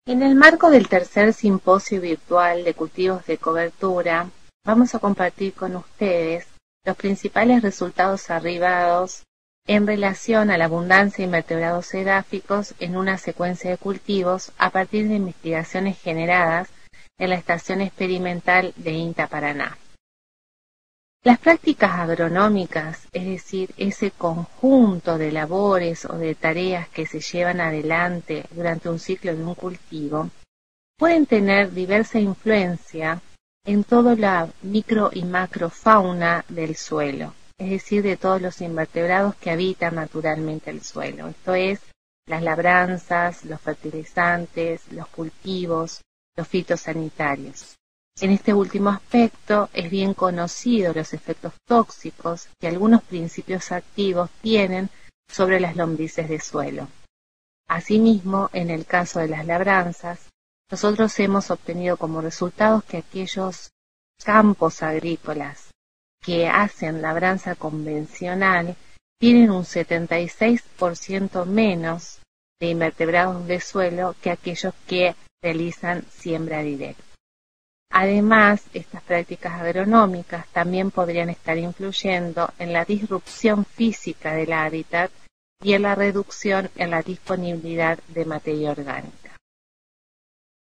En el marco del tercer simposio virtual de cultivos de cobertura, vamos a compartir con ustedes los principales resultados arribados en relación a la abundancia de invertebrados edáficos en una secuencia de cultivos a partir de investigaciones generadas en la Estación Experimental de INTA Paraná. Las prácticas agronómicas, es decir, ese conjunto de labores o de tareas que se llevan adelante durante un ciclo de un cultivo, pueden tener diversa influencia en toda la micro y macrofauna del suelo, es decir, de todos los invertebrados que habitan naturalmente el suelo. Esto es, las labranzas, los fertilizantes, los cultivos, los fitosanitarios. En este último aspecto es bien conocido los efectos tóxicos que algunos principios activos tienen sobre las lombrices de suelo. Asimismo, en el caso de las labranzas, nosotros hemos obtenido como resultados que aquellos campos agrícolas que hacen labranza convencional tienen un 76% menos de invertebrados de suelo que aquellos que realizan siembra directa. Además, estas prácticas agronómicas también podrían estar influyendo en la disrupción física del hábitat y en la reducción en la disponibilidad de materia orgánica.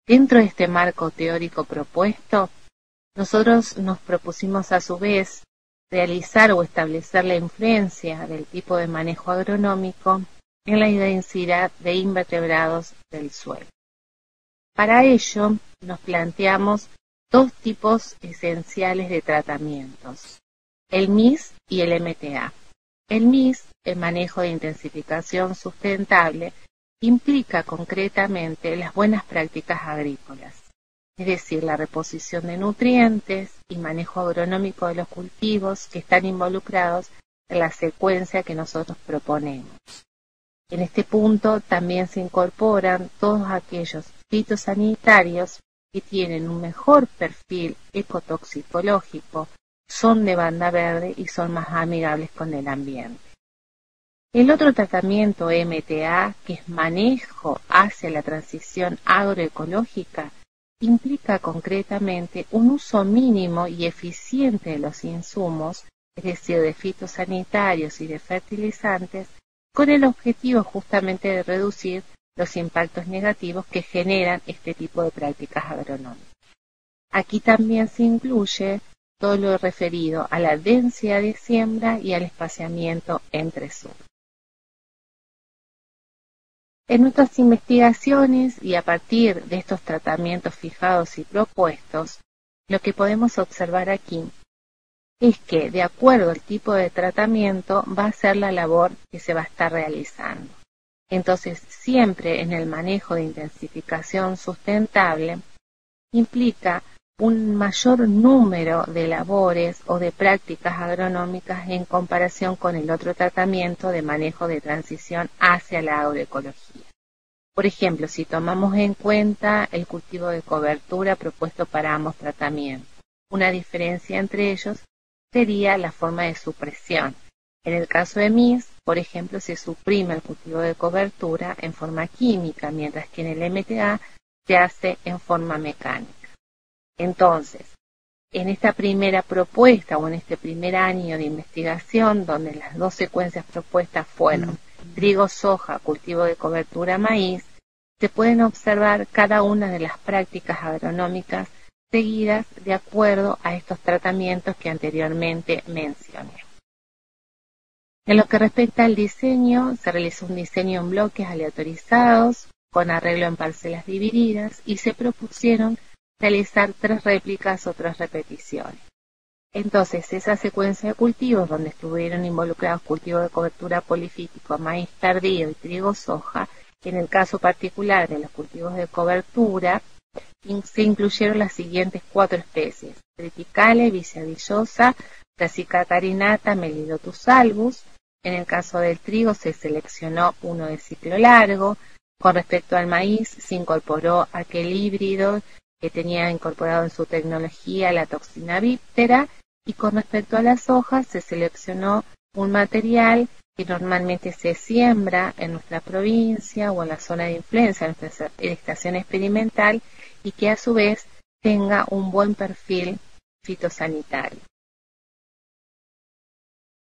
Dentro de este marco teórico propuesto, nosotros nos propusimos a su vez realizar o establecer la influencia del tipo de manejo agronómico en la densidad de invertebrados del suelo. Para ello, nos planteamos dos tipos esenciales de tratamientos, el MIS y el MTA. El MIS, el manejo de intensificación sustentable, implica concretamente las buenas prácticas agrícolas, es decir, la reposición de nutrientes y manejo agronómico de los cultivos que están involucrados en la secuencia que nosotros proponemos. En este punto también se incorporan todos aquellos fitosanitarios que tienen un mejor perfil ecotoxicológico, son de banda verde y son más amigables con el ambiente. El otro tratamiento MTA, que es manejo hacia la transición agroecológica, implica concretamente un uso mínimo y eficiente de los insumos, es decir, de fitosanitarios y de fertilizantes, con el objetivo justamente de reducir los impactos negativos que generan este tipo de prácticas agronómicas. Aquí también se incluye todo lo referido a la densidad de siembra y al espaciamiento entre surcos. En nuestras investigaciones y a partir de estos tratamientos fijados y propuestos, lo que podemos observar aquí es que, de acuerdo al tipo de tratamiento, va a ser la labor que se va a estar realizando. Entonces, siempre en el manejo de intensificación sustentable implica un mayor número de labores o de prácticas agronómicas en comparación con el otro tratamiento de manejo de transición hacia la agroecología. Por ejemplo, si tomamos en cuenta el cultivo de cobertura propuesto para ambos tratamientos, una diferencia entre ellos sería la forma de supresión. En el caso de MIS, por ejemplo, se suprime el cultivo de cobertura en forma química, mientras que en el MTA se hace en forma mecánica. Entonces, en esta primera propuesta o en este primer año de investigación, donde las dos secuencias propuestas fueron trigo, soja, cultivo de cobertura, maíz, se pueden observar cada una de las prácticas agronómicas seguidas de acuerdo a estos tratamientos que anteriormente mencioné. En lo que respecta al diseño, se realizó un diseño en bloques aleatorizados, con arreglo en parcelas divididas, y se propusieron realizar 3 réplicas o 3 repeticiones. Entonces, esa secuencia de cultivos donde estuvieron involucrados cultivo de cobertura polifítico, maíz tardío y trigo soja, en el caso particular de los cultivos de cobertura, se incluyeron las siguientes 4 especies: Triticale, Vicia villosa, Brassica carinata, Melilotus albus. En el caso del trigo se seleccionó uno de ciclo largo. Con respecto al maíz, se incorporó aquel híbrido que tenía incorporado en su tecnología la toxina bíptera, y con respecto a las hojas se seleccionó un material que normalmente se siembra en nuestra provincia o en la zona de influencia de nuestra estación experimental y que a su vez tenga un buen perfil fitosanitario.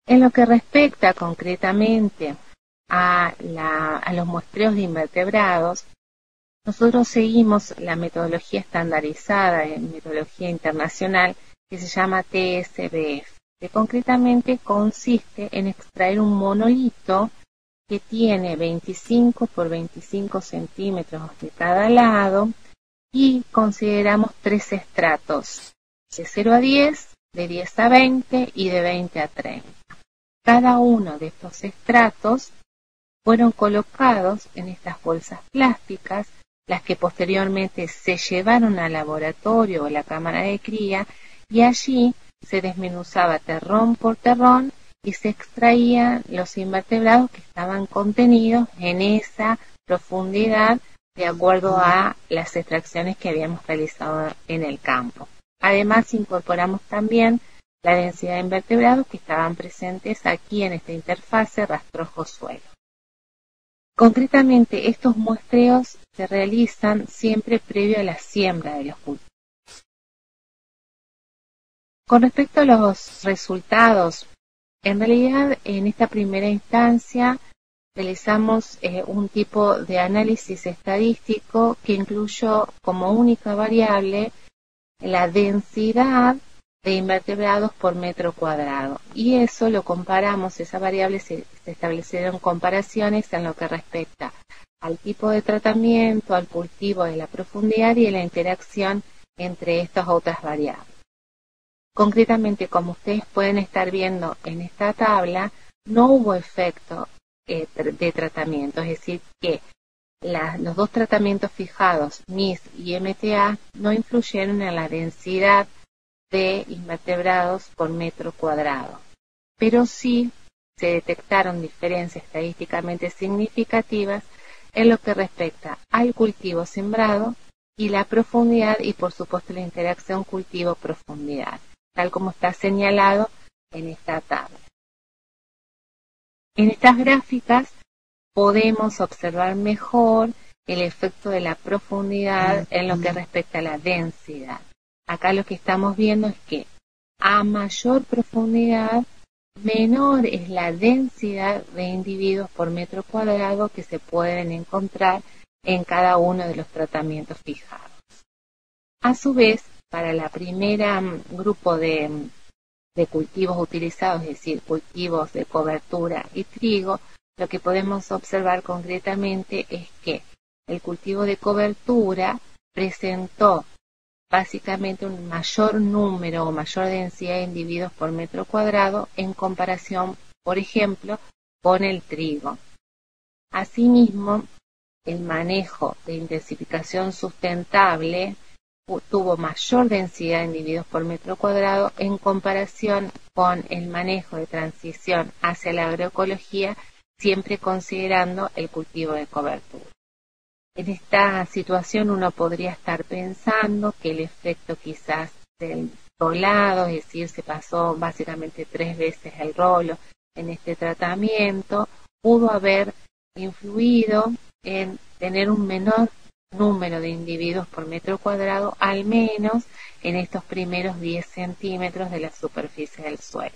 En lo que respecta concretamente a los muestreos de invertebrados, nosotros seguimos la metodología estandarizada en metodología internacional que se llama TSBF, que concretamente consiste en extraer un monolito que tiene 25 por 25 centímetros de cada lado y consideramos 3 estratos, de 0 a 10, de 10 a 20 y de 20 a 30. Cada uno de estos estratos fueron colocados en estas bolsas plásticas, las que posteriormente se llevaron al laboratorio o la cámara de cría, y allí se desmenuzaba terrón por terrón y se extraían los invertebrados que estaban contenidos en esa profundidad de acuerdo a las extracciones que habíamos realizado en el campo. Además, incorporamos también la densidad de invertebrados que estaban presentes aquí en esta interfase rastrojo-suelo. Concretamente, estos muestreos se realizan siempre previo a la siembra de los cultivos. Con respecto a los resultados, en realidad en esta primera instancia realizamos un tipo de análisis estadístico que incluyó como única variable la densidad de invertebrados por metro cuadrado, y eso lo comparamos, esa variable se establecieron comparaciones en lo que respecta al tipo de tratamiento, al cultivo de la profundidad y a la interacción entre estas otras variables. Concretamente, como ustedes pueden estar viendo en esta tabla, no hubo efecto de tratamiento, es decir, que los dos tratamientos fijados, MIS y MTA, no influyeron en la densidad de invertebrados por metro cuadrado, pero sí se detectaron diferencias estadísticamente significativas en lo que respecta al cultivo sembrado y la profundidad y por supuesto la interacción cultivo-profundidad, tal como está señalado en esta tabla. En estas gráficas podemos observar mejor el efecto de la profundidad en lo que respecta a la densidad. Acá lo que estamos viendo es que a mayor profundidad, menor es la densidad de individuos por metro cuadrado que se pueden encontrar en cada uno de los tratamientos fijados. A su vez, para la primera grupo de cultivos utilizados, es decir, cultivos de cobertura y trigo, lo que podemos observar concretamente es que el cultivo de cobertura presentó básicamente un mayor número o mayor densidad de individuos por metro cuadrado en comparación, por ejemplo, con el trigo. Asimismo, el manejo de intensificación sustentable tuvo mayor densidad de individuos por metro cuadrado en comparación con el manejo de transición hacia la agroecología, siempre considerando el cultivo de cobertura. En esta situación uno podría estar pensando que el efecto quizás del rolado, es decir, se pasó básicamente 3 veces el rolo en este tratamiento, pudo haber influido en tener un menor número de individuos por metro cuadrado, al menos en estos primeros 10 centímetros de la superficie del suelo.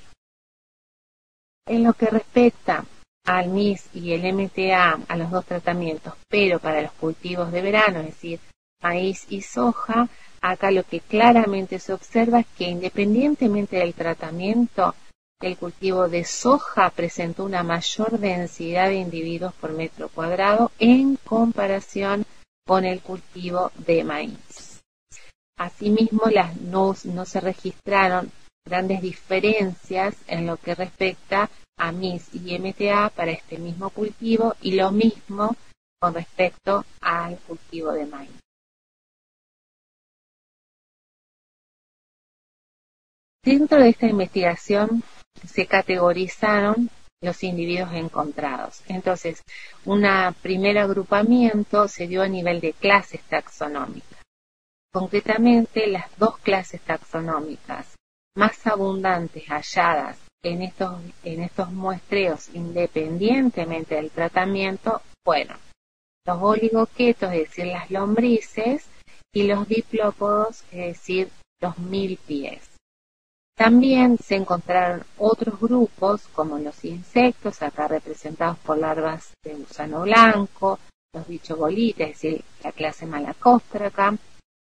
En lo que respecta al MIS y el MTA, a los dos tratamientos, pero para los cultivos de verano, es decir, maíz y soja, acá lo que claramente se observa es que independientemente del tratamiento, el cultivo de soja presentó una mayor densidad de individuos por metro cuadrado en comparación con el cultivo de maíz. Asimismo, no se registraron grandes diferencias en lo que respecta a MIS y MTA para este mismo cultivo y lo mismo con respecto al cultivo de maíz. Dentro de esta investigación se categorizaron los individuos encontrados. Entonces, un primer agrupamiento se dio a nivel de clases taxonómicas. Concretamente, las 2 clases taxonómicas más abundantes halladas en estos muestreos independientemente del tratamiento fueron los oligoquetos, es decir, las lombrices, y los diplópodos, es decir, los milpies. También se encontraron otros grupos, como los insectos, acá representados por larvas de gusano blanco, los bichos bolitas, es decir, la clase Malacóstraca,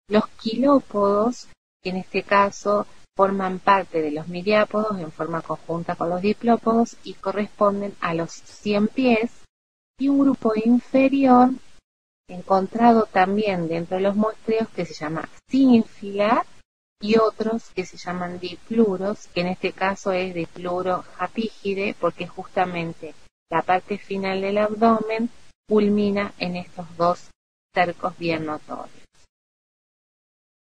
los quilópodos, que en este caso forman parte de los miriápodos en forma conjunta con los diplópodos y corresponden a los 100 pies, y un grupo inferior encontrado también dentro de los muestreos que se llama sínfila y otros que se llaman dipluros, que en este caso es dipluro japígide porque justamente la parte final del abdomen culmina en estos dos cercos bien notorios.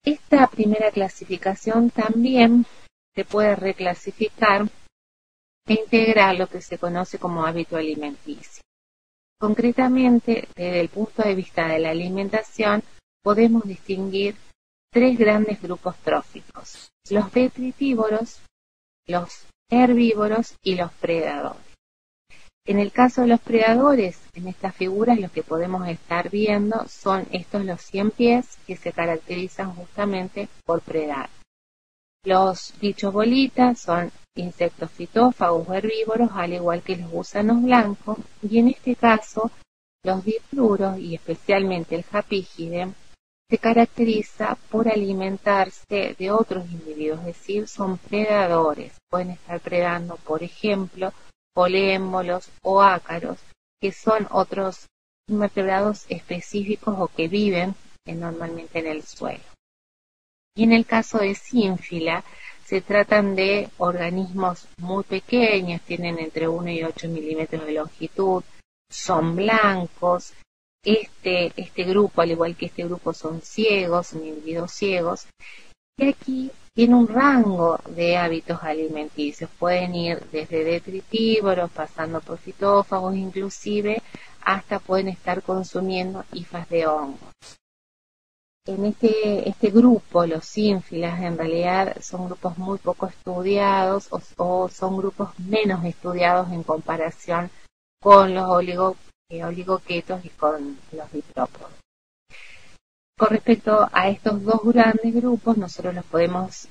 Esta primera clasificación también se puede reclasificar e integrar lo que se conoce como hábito alimenticio. Concretamente, desde el punto de vista de la alimentación, podemos distinguir tres grandes grupos tróficos: los detritívoros, los herbívoros y los predadores. En el caso de los predadores, en estas figuras lo que podemos estar viendo son estos los 100 pies que se caracterizan justamente por predar. Los bichos bolitas son insectos fitófagos o herbívoros, al igual que los gusanos blancos, y en este caso los dipluros y especialmente el japígide se caracteriza por alimentarse de otros individuos, es decir, son predadores. Pueden estar predando, por ejemplo, polémbolos o ácaros, que son otros invertebrados específicos o que viven normalmente en el suelo. Y en el caso de sínfila, se tratan de organismos muy pequeños, tienen entre 1 y 8 milímetros de longitud, son blancos. Este grupo, al igual que este grupo, son ciegos, son individuos ciegos, y aquí tiene un rango de hábitos alimenticios. Pueden ir desde detritívoros, pasando por fitófagos, inclusive hasta pueden estar consumiendo hifas de hongos. En este grupo, los sínfilas, en realidad son grupos muy poco estudiados o son grupos menos estudiados en comparación con los oligoquetos y con los diplópodos. Con respecto a estos dos grandes grupos, nosotros los podemos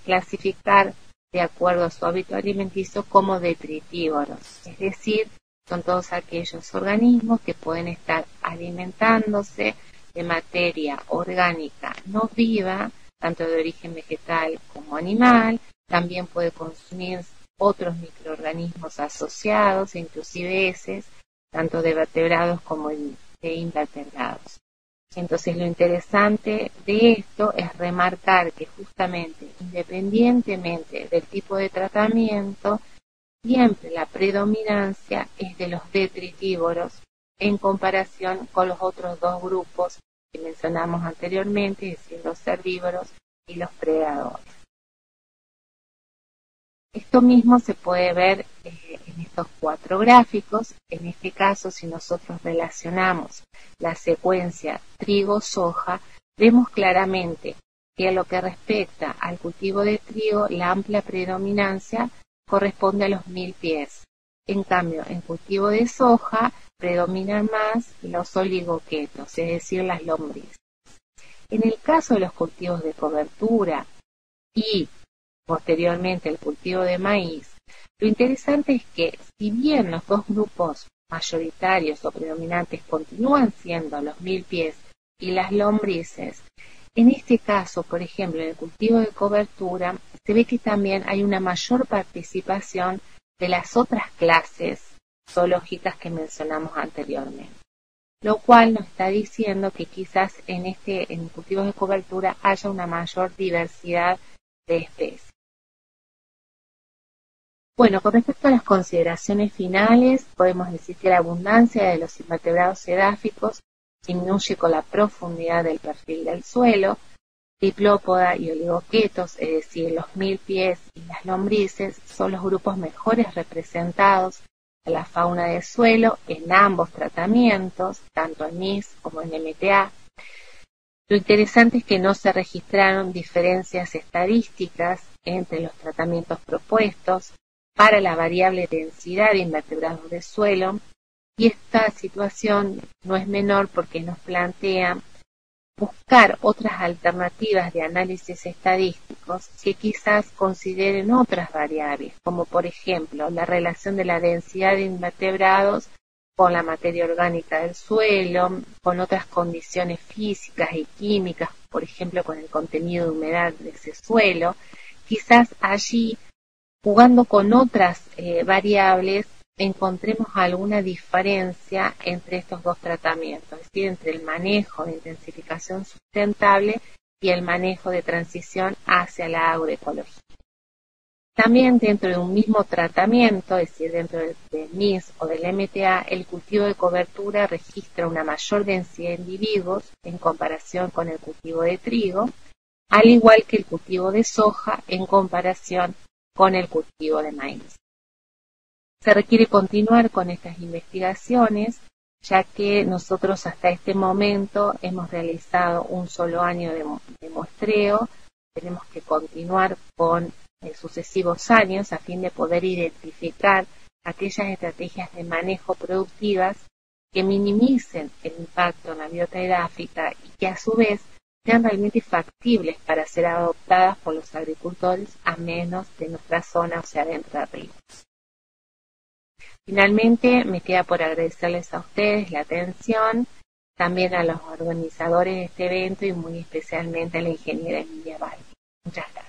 clasificar de acuerdo a su hábito alimenticio como detritívoros, es decir, son todos aquellos organismos que pueden estar alimentándose de materia orgánica no viva, tanto de origen vegetal como animal. También puede consumir otros microorganismos asociados, inclusive heces, tanto de vertebrados como de invertebrados. Entonces, lo interesante de esto es remarcar que justamente, independientemente del tipo de tratamiento, siempre la predominancia es de los detritívoros en comparación con los otros dos grupos que mencionamos anteriormente, es decir, los herbívoros y los predadores. Esto mismo se puede ver en estos cuatro gráficos. En este caso, si nosotros relacionamos la secuencia trigo-soja, vemos claramente que a lo que respecta al cultivo de trigo, la amplia predominancia corresponde a los 1000 pies. En cambio, en cultivo de soja predominan más los oligoquetos, es decir, las lombrices. En el caso de los cultivos de cobertura y posteriormente el cultivo de maíz, lo interesante es que si bien los dos grupos mayoritarios o predominantes continúan siendo los 1000 pies y las lombrices, en este caso, por ejemplo, en el cultivo de cobertura, se ve que también hay una mayor participación de las otras clases zoológicas que mencionamos anteriormente, lo cual nos está diciendo que quizás en cultivos de cobertura haya una mayor diversidad de especies. Bueno, con respecto a las consideraciones finales, podemos decir que la abundancia de los invertebrados edáficos disminuye con la profundidad del perfil del suelo. Diplópoda y oligoquetos, es decir, los 1000 pies y las lombrices, son los grupos mejores representados en la fauna del suelo en ambos tratamientos, tanto en MIS como en MTA. Lo interesante es que no se registraron diferencias estadísticas entre los tratamientos propuestos. para la variable densidad de invertebrados del suelo, y esta situación no es menor porque nos plantea buscar otras alternativas de análisis estadísticos que quizás consideren otras variables, como por ejemplo la relación de la densidad de invertebrados con la materia orgánica del suelo, con otras condiciones físicas y químicas, por ejemplo con el contenido de humedad de ese suelo. Quizás allí, jugando con otras variables, encontremos alguna diferencia entre estos dos tratamientos, es decir, entre el manejo de intensificación sustentable y el manejo de transición hacia la agroecología. También dentro de un mismo tratamiento, es decir, dentro del MIS o del MTA, el cultivo de cobertura registra una mayor densidad de individuos en comparación con el cultivo de trigo, al igual que el cultivo de soja en comparación con el cultivo de maíz. Se requiere continuar con estas investigaciones, ya que nosotros hasta este momento hemos realizado un solo año de muestreo. Tenemos que continuar con sucesivos años a fin de poder identificar aquellas estrategias de manejo productivas que minimicen el impacto en la biota edáfica y que a su vez sean realmente factibles para ser adoptadas por los agricultores a menos de nuestra zona, o sea, de Entre Ríos. Finalmente, me queda por agradecerles a ustedes la atención, también a los organizadores de este evento y muy especialmente a la ingeniera Emilia Valle. Muchas gracias.